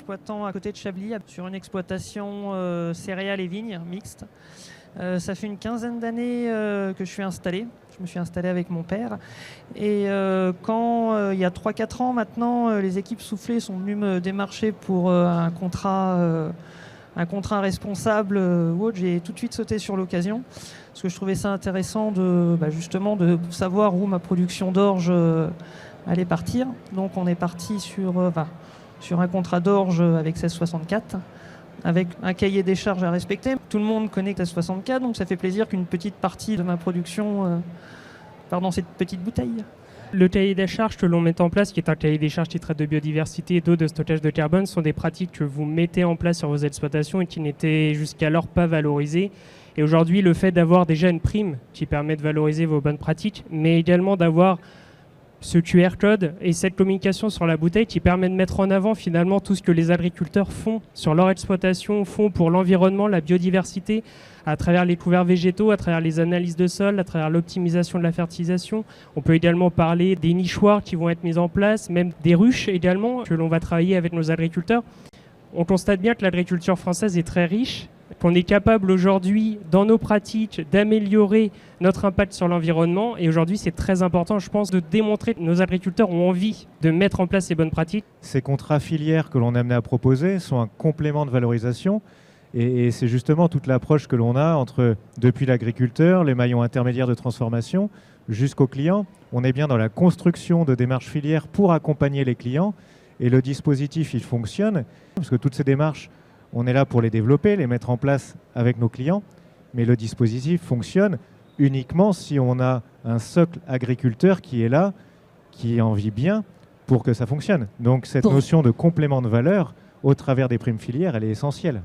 exploitant à côté de Chablis, sur une exploitation céréales et vignes mixte. Ça fait une quinzaine d'années que je suis installé. Je me suis installé avec mon père. Et quand, il y a 3-4 ans maintenant, les équipes soufflées sont venues me démarcher pour un contrat responsable, j'ai tout de suite sauté sur l'occasion. Parce que je trouvais ça intéressant justement de savoir où ma production d'orge allait partir. Donc on est parti sur un contrat d'orge avec 1664. Avec un cahier des charges à respecter. Tout le monde connaît 1664, donc ça fait plaisir qu'une petite partie de ma production part dans cette petite bouteille. Le cahier des charges que l'on met en place, qui est un cahier des charges qui traite de biodiversité, d'eau, de stockage de carbone, sont des pratiques que vous mettez en place sur vos exploitations et qui n'étaient jusqu'alors pas valorisées. Et aujourd'hui, le fait d'avoir déjà une prime qui permet de valoriser vos bonnes pratiques, mais également d'avoir ce QR code et cette communication sur la bouteille qui permet de mettre en avant finalement tout ce que les agriculteurs font sur leur exploitation, font pour l'environnement, la biodiversité, à travers les couverts végétaux, à travers les analyses de sol, à travers l'optimisation de la fertilisation. On peut également parler des nichoirs qui vont être mis en place, même des ruches également, que l'on va travailler avec nos agriculteurs. On constate bien que l'agriculture française est très riche, qu'on est capable aujourd'hui, dans nos pratiques, d'améliorer notre impact sur l'environnement. Et aujourd'hui, c'est très important, je pense, de démontrer que nos agriculteurs ont envie de mettre en place ces bonnes pratiques. Ces contrats filières que l'on est amené à proposer sont un complément de valorisation. Et c'est justement toute l'approche que l'on a depuis l'agriculteur, les maillons intermédiaires de transformation, jusqu'au client. On est bien dans la construction de démarches filières pour accompagner les clients. Et le dispositif, il fonctionne, parce que toutes ces démarches, on est là pour les développer, les mettre en place avec nos clients. Mais le dispositif fonctionne uniquement si on a un socle agriculteur qui est là, qui en vit bien pour que ça fonctionne. Donc cette notion de complément de valeur au travers des primes filières, elle est essentielle.